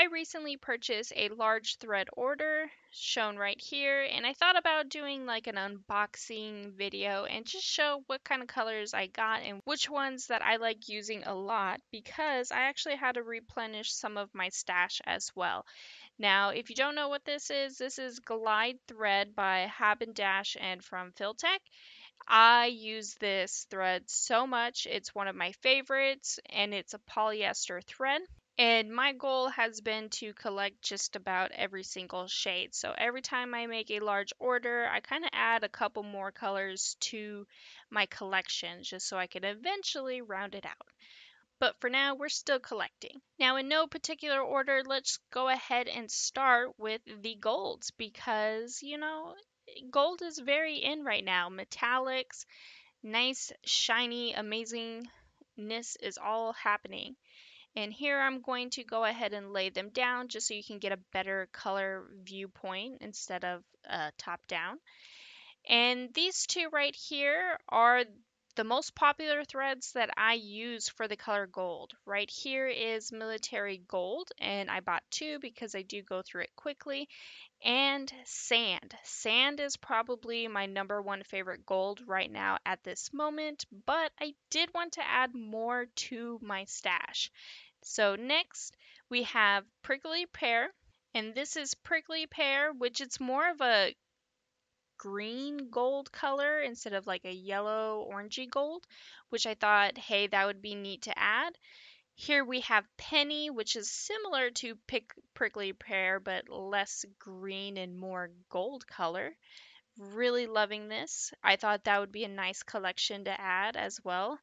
I recently purchased a large thread order shown right here, and I thought about doing like an unboxing video and just show what kind of colors I got and which ones that I like using a lot because I actually had to replenish some of my stash as well. Now, if you don't know what this is Glide Thread by Haben Dash and from Filtech. I use this thread so much. It's one of my favorites, and it's a polyester thread. And my goal has been to collect just about every single shade. So every time I make a large order, I kind of add a couple more colors to my collection just so I can eventually round it out. But for now, we're still collecting. Now, in no particular order, let's go ahead and start with the golds because, gold is very in right now. Metallics, nice, shiny, amazingness is all happening. And here I'm going to go ahead and lay them down just so you can get a better color viewpoint instead of top down. And these two right here are the most popular threads that I use for the color gold. Right here is military gold, and I bought two because I do go through it quickly. And sand. Sand is probably my number one favorite gold right now at this moment, but I did want to add more to my stash. So next we have prickly pear, and this is prickly pear, which it's more of a green gold color instead of like a yellow orangey gold, which I thought, hey, that would be neat to add. Here we have penny, which is similar to prickly pear but less green and more gold color. Really loving this. I thought that would be a nice collection to add as well.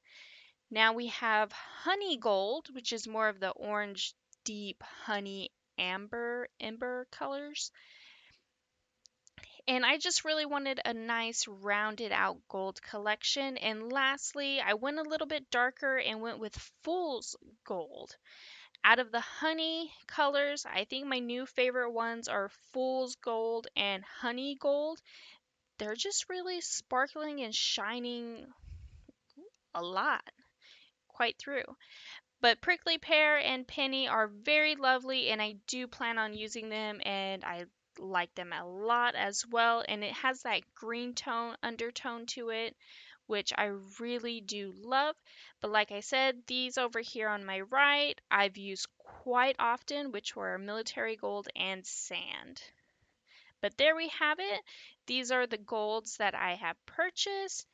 Now we have honey gold, which is more of the orange deep honey ember colors. And I just really wanted a nice rounded out gold collection. And lastly, I went a little bit darker and went with fool's gold. Out of the honey colors, I think my new favorite ones are fool's gold and honey gold. They're just really sparkling and shining a lot, quite through. But prickly pear and penny are very lovely, and I do plan on using them, and I like them a lot as well. And it has that green tone undertone to it, which I really do love. But like I said, these over here on my right, I've used quite often, which were military gold and sand. But there we have it. These are the golds that I have purchased.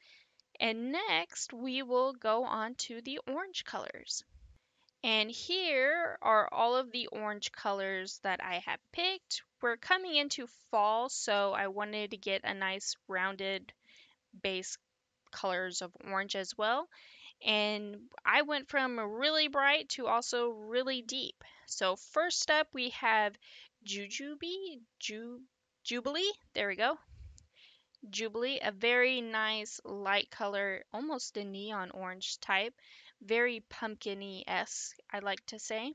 And next, we will go on to the orange colors. And here are all of the orange colors that I have picked. We're coming into fall, so I wanted to get a nice rounded base colors of orange as well. And I went from really bright to also really deep. So first up we have Jubilee, there we go. Jubilee, a very nice light color, almost a neon orange type, very pumpkin-y-esque, I like to say.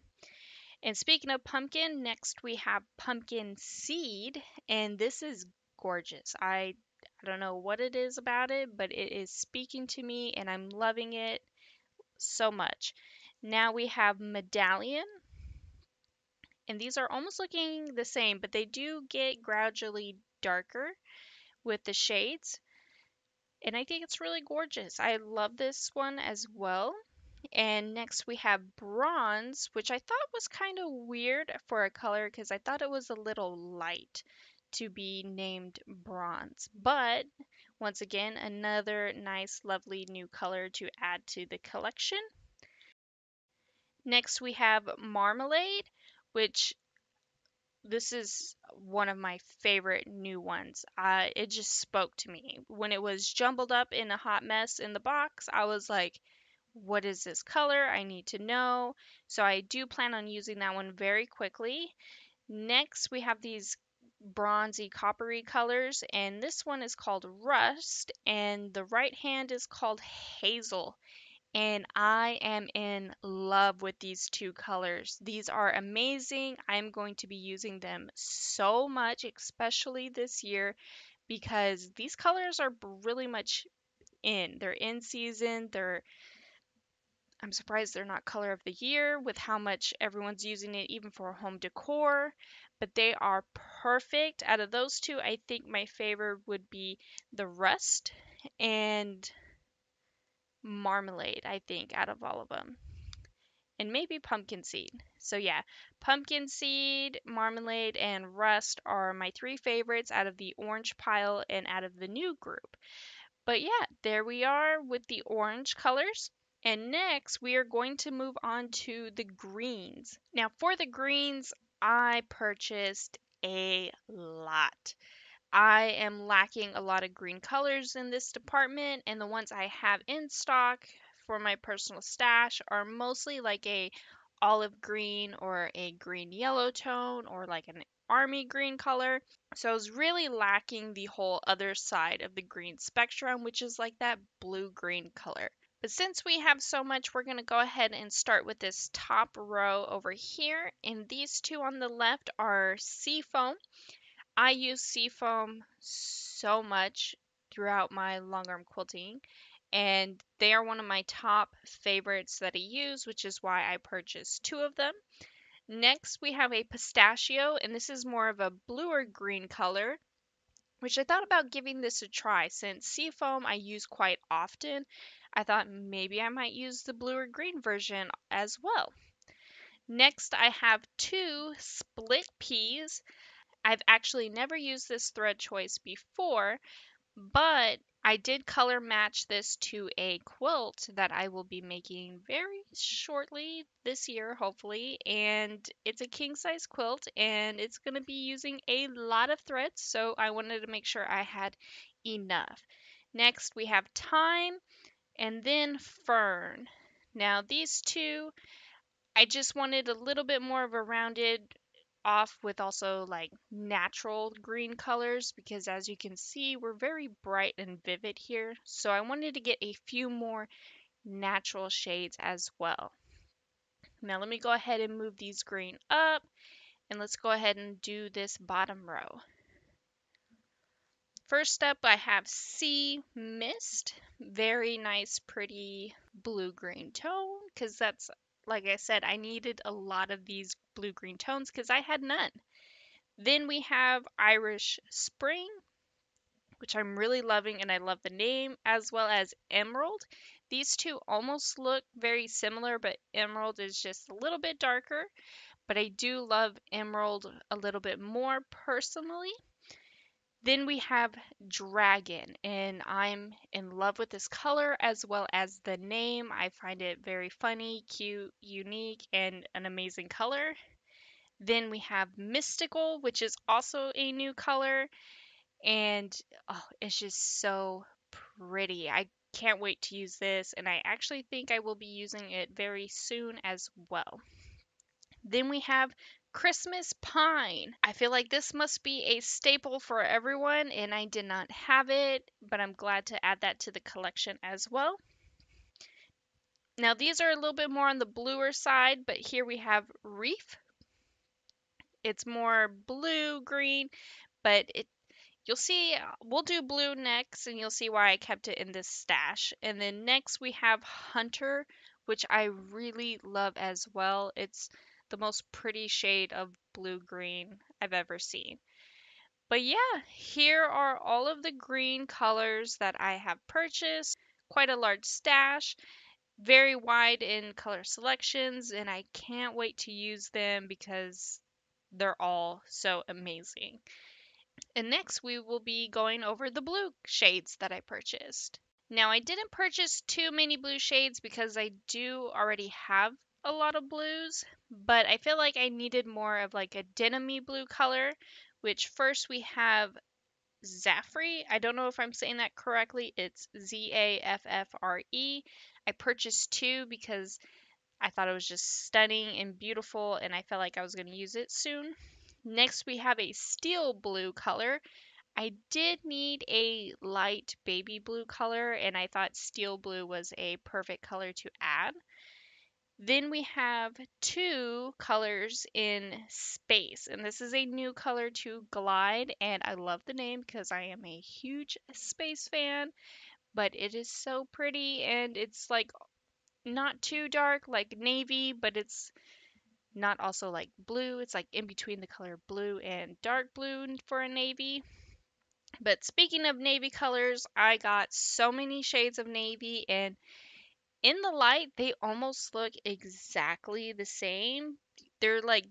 And speaking of pumpkin, next we have pumpkin seed, and this is gorgeous. I don't know what it is about it, but it is speaking to me and I'm loving it so much. Now we have medallion, and these are almost looking the same, but they do get gradually darker with the shades. And I think it's really gorgeous. I love this one as well. And next we have bronze, which I thought was kind of weird for a color because I thought it was a little light to be named bronze. But once again, another nice, lovely new color to add to the collection. Next we have marmalade, which this is one of my favorite new ones. It just spoke to me. When it was jumbled up in a hot mess in the box, I was like, what is this color? I need to know. So I do plan on using that one very quickly. Next, we have these bronzy coppery colors, and this one is called Rust, and the right hand is called Hazel. And I am in love with these two colors. These are amazing. I'm going to be using them so much, especially this year, because these colors are really much in. They're in season. They're I'm surprised they're not color of the year with how much everyone's using it even for home decor, but they are perfect. Out of those two, I think my favorite would be the rust and marmalade, I think, out of all of them. And maybe pumpkin seed. So yeah, pumpkin seed, marmalade, and rust are my three favorites out of the orange pile and out of the new group. But yeah, there we are with the orange colors. And next, we are going to move on to the greens. Now, for the greens, I purchased a lot. I am lacking a lot of green colors in this department, and the ones I have in stock for my personal stash are mostly like a olive green or a green yellow tone or like an army green color. So I was really lacking the whole other side of the green spectrum, which is like that blue green color. But since we have so much, we're going to go ahead and start with this top row over here. And these two on the left are Seafoam. I use Seafoam so much throughout my longarm quilting, and they are one of my top favorites that I use, which is why I purchased two of them. Next, we have a pistachio, and this is more of a bluer green color, which I thought about giving this a try since Seafoam I use quite often. I thought maybe I might use the blue or green version as well. Next, I have two split peas. I've actually never used this thread choice before, but I did color match this to a quilt that I will be making very shortly this year, hopefully. And it's a king size quilt and it's going to be using a lot of threads, so I wanted to make sure I had enough. Next, we have Thyme and then Fern. Now, these two, I just wanted a little bit more of a rounded off with also like natural green colors because as you can see we're very bright and vivid here, so I wanted to get a few more natural shades as well. Now let me go ahead and move these green up and let's go ahead and do this bottom row. First up I have Sea Mist, very nice pretty blue green tone because that's, like I said, I needed a lot of these blue green tones because I had none. Then we have Irish Spring, which I'm really loving and I love the name, as well as Emerald. These two almost look very similar, but Emerald is just a little bit darker. But I do love Emerald a little bit more personally. Then we have Dragon, and I'm in love with this color as well as the name. I find it very funny, cute, unique, and an amazing color. Then we have Mystical, which is also a new color, and oh, it's just so pretty. I can't wait to use this, and I actually think I will be using it very soon as well. Then we have Christmas Pine. I feel like this must be a staple for everyone, and I did not have it, but I'm glad to add that to the collection as well. Now, these are a little bit more on the bluer side, but here we have Reef. It's more blue green, but you'll see, we'll do blue next, and you'll see why I kept it in this stash. And then next we have Hunter, which I really love as well. It's the most pretty shade of blue-green I've ever seen. But yeah, here are all of the green colors that I have purchased. Quite a large stash, very wide in color selections, and I can't wait to use them because they're all so amazing. And next we will be going over the blue shades that I purchased. Now I didn't purchase too many blue shades because I do already have a lot of blues, but I feel like I needed more of like a denim-y blue color, which first we have Zaffre. I don't know if I'm saying that correctly. It's Zaffre. I purchased two because I thought it was just stunning and beautiful and I felt like I was going to use it soon. Next we have a steel blue color. I did need a light baby blue color, and I thought steel blue was a perfect color to add. Then we have two colors in space, and this is a new color to Glide, and I love the name because I am a huge space fan, but it is so pretty, and it's like not too dark like navy, but it's not also like blue. It's like in between the color blue and dark blue for a navy. But speaking of navy colors, I got so many shades of navy, and in the light, they almost look exactly the same. They're like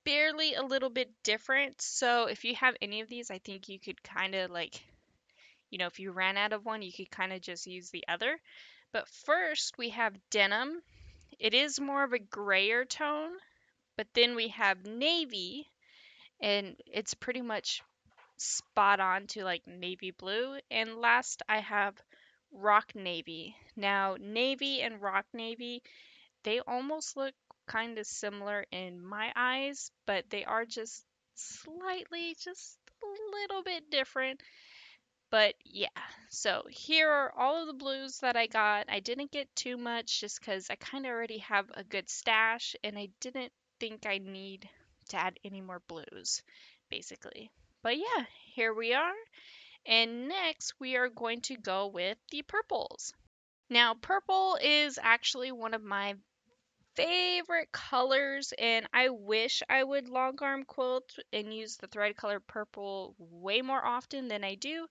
barely a little bit different. So if you have any of these, I think you could kind of like, if you ran out of one, you could kind of just use the other. But first, we have denim. It is more of a grayer tone, but then we have navy, and it's pretty much spot on to like navy blue. And last, I have rock navy. Now, navy and rock navy, they almost look kind of similar in my eyes, but they are just slightly, just a little bit different. But yeah, so here are all of the blues that I got. I didn't get too much just because I kind of already have a good stash and I didn't think I need to add any more blues, basically. But yeah, here we are. And next we are going to go with the purples. Now, purple is actually one of my favorite colors, and I wish I would long arm quilt and use the thread color purple way more often than I do,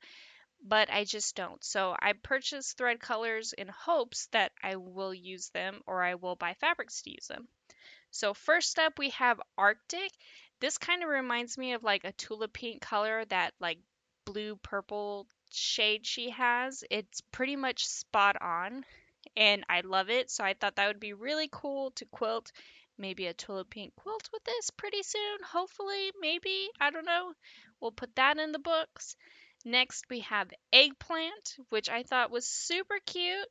but I just don't. So I purchase thread colors in hopes that I will use them or I will buy fabrics to use them. So first up we have Arctic. This kind of reminds me of like a tulip pink color, that like blue purple shade she has. It's pretty much spot on and I love it. So I thought that would be really cool to quilt maybe a tulip pink quilt with this pretty soon. Hopefully, maybe, I don't know. We'll put that in the books. Next, we have eggplant, which I thought was super cute.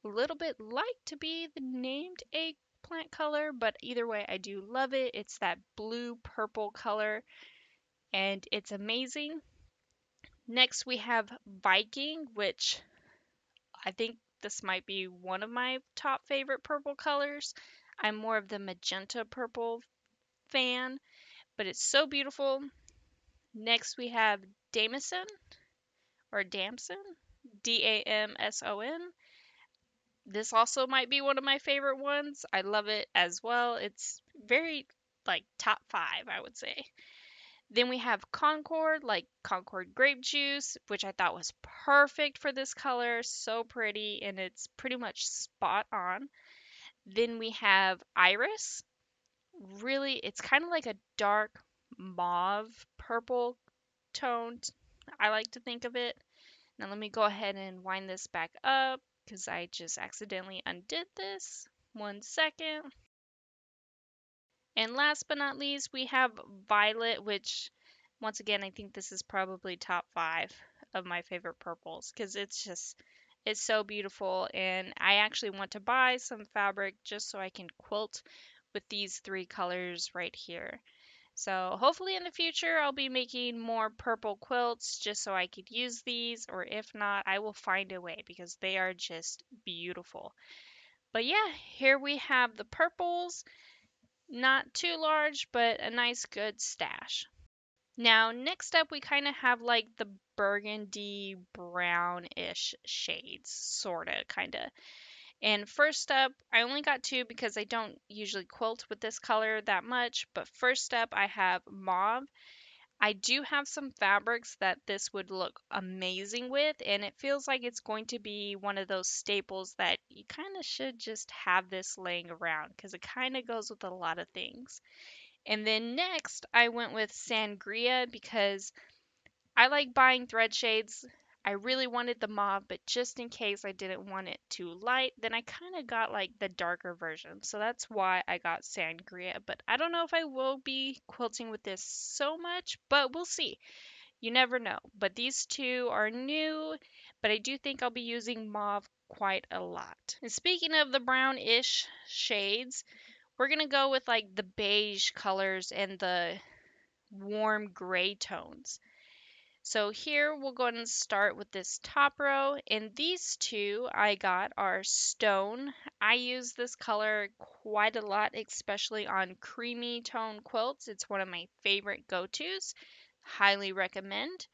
A little bit light to be the named eggplant color, but either way, I do love it. It's that blue purple color, and it's amazing. Next, we have Viking, which I think this might be one of my top favorite purple colors. I'm more of the magenta purple fan, but it's so beautiful. Next, we have Damson or Damson, Damson. This also might be one of my favorite ones. I love it as well. It's very like top five, I would say. Then we have Concord, like Concord grape juice, which I thought was perfect for this color. So pretty, and it's pretty much spot on. Then we have Iris. Really, it's kind of like a dark mauve purple toned, I like to think of it. Now let me go ahead and wind this back up because I just accidentally undid this. 1 second. And last but not least, we have Violet, which once again, I think this is probably top five of my favorite purples because it's so beautiful. And I actually want to buy some fabric just so I can quilt with these three colors right here. So hopefully in the future I'll be making more purple quilts just so I could use these, or if not, I will find a way because they are just beautiful. But yeah, here we have the purples. Not too large, but a nice good stash. Now, next up, we kind of have like the burgundy brownish shades, sorta, kinda. And first up, I only got two because I don't usually quilt with this color that much. But first up, I have mauve. I do have some fabrics that this would look amazing with, and it feels like it's going to be one of those staples that you kind of should just have this laying around because it kind of goes with a lot of things. And then next, I went with sangria because I like buying thread shades. I really wanted the mauve, but just in case I didn't want it too light, then I kind of got like the darker version. So that's why I got sangria. But I don't know if I will be quilting with this so much, but we'll see. You never know. But these two are new, but I do think I'll be using mauve quite a lot. And speaking of the brownish shades, we're going to go with like the beige colors and the warm gray tones. So here we'll go ahead and start with this top row, and these two I got are Stone. I use this color quite a lot, especially on creamy tone quilts. It's one of my favorite go-tos. Highly recommend.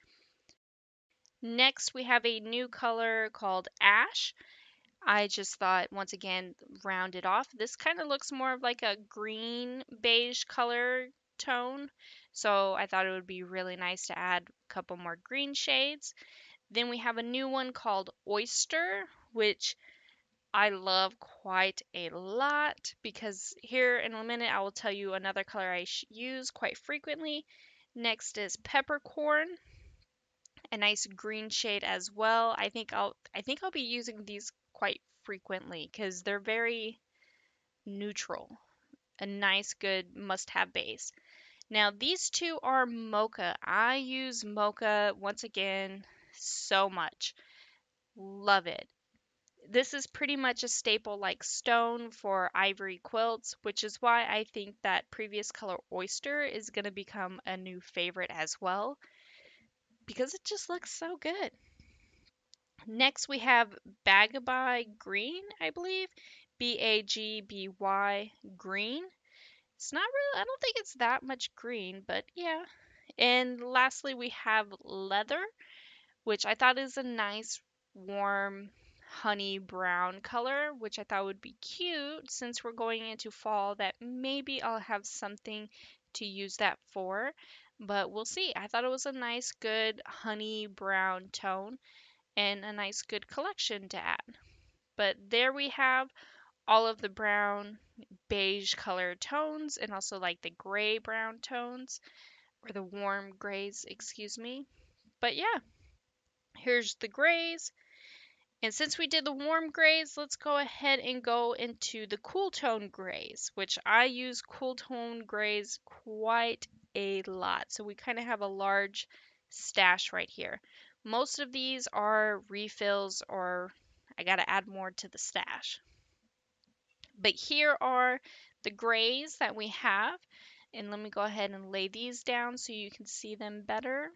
Next we have a new color called Ash. I just thought, once again, round it off. This kind of looks more of like a green beige color tone. So I thought it would be really nice to add a couple more green shades. Then we have a new one called Oyster, which I love quite a lot because here in a minute I will tell you another color I use quite frequently. Next is Peppercorn, a nice green shade as well. I think I'll be using these quite frequently because they're very neutral. A nice good must-have base. Now these two are mocha. I use mocha once again so much. Love it. This is pretty much a staple like stone for ivory quilts, which is why I think that previous color oyster is going to become a new favorite as well because it just looks so good. Next we have Bagby Green, I believe. Bagby Green. It's not really, I don't think it's that much green, but yeah. And lastly we have Leather, which I thought is a nice warm honey brown color, which I thought would be cute since we're going into fall that maybe I'll have something to use that for, but we'll see. I thought it was a nice good honey brown tone and a nice good collection to add. But there we have all of the brown beige color tones and also like the gray brown tones or the warm grays, excuse me. But yeah, here's the grays. And since we did the warm grays, let's go ahead and go into the cool tone grays, which I use cool tone grays quite a lot. So we kind of have a large stash right here. Most of these are refills or I got to add more to the stash. But here are the grays that we have. And let me go ahead and lay these down so you can see them better.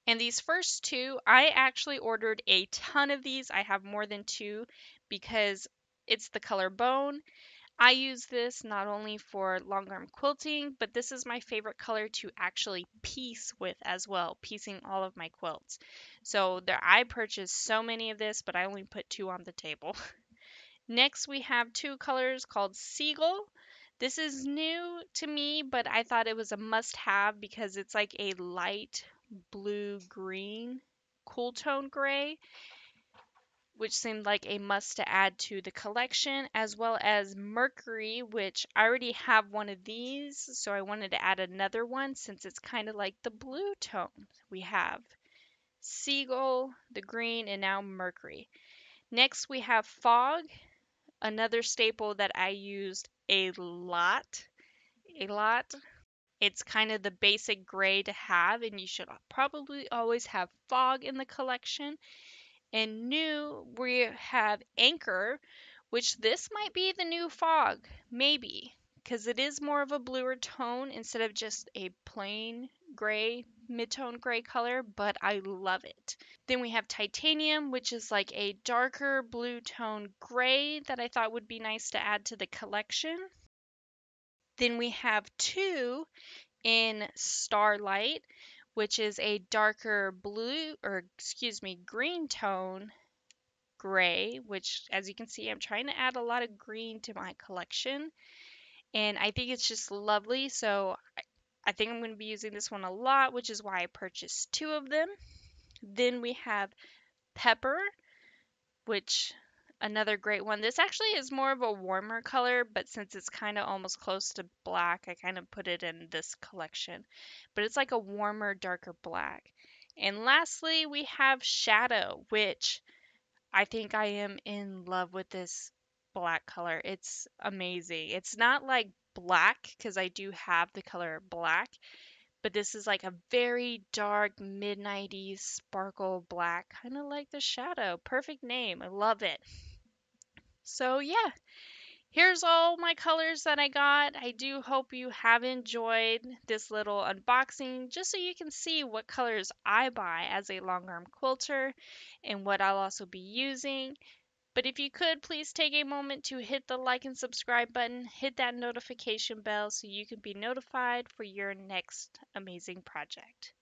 And these first two, I actually ordered a ton of these. I have more than two because it's the color bone. I use this not only for longarm quilting, but this is my favorite color to actually piece with as well, piecing all of my quilts. So there, I purchased so many of this, but I only put two on the table. Next, we have two colors called Seagull. This is new to me, but I thought it was a must-have because it's like a light blue-green cool tone gray, which seemed like a must to add to the collection, as well as Mercury, which I already have one of these, so I wanted to add another one since it's kind of like the blue tone. We have Seagull, the green, and now Mercury. Next, we have Fog, another staple that I used a lot. A lot. It's kind of the basic gray to have, and you should probably always have Fog in the collection. And new, we have Anchor, which this might be the new Fog, maybe, because it is more of a bluer tone instead of just a plain gray, mid-tone gray color, but I love it. Then we have Titanium, which is like a darker blue tone gray that I thought would be nice to add to the collection. Then we have two in Starlight, which is a darker blue, or excuse me, green tone gray, which as you can see, I'm trying to add a lot of green to my collection. And I think it's just lovely. So I think I'm going to be using this one a lot, which is why I purchased two of them. Then we have Pepper, which another great one. This actually is more of a warmer color, but since it's kind of almost close to black, I kind of put it in this collection. But it's like a warmer, darker black. And lastly, we have Shadow, which I think I am in love with this black color. It's amazing. It's not like black because I do have the color black, but this is like a very dark mid 90s sparkle black, kind of like the Shadow. Perfect name. I love it. So, yeah, here's all my colors that I got. I do hope you have enjoyed this little unboxing just so you can see what colors I buy as a long arm quilter and what I'll also be using. But if you could, please take a moment to hit the like and subscribe button, hit that notification bell so you can be notified for your next amazing project.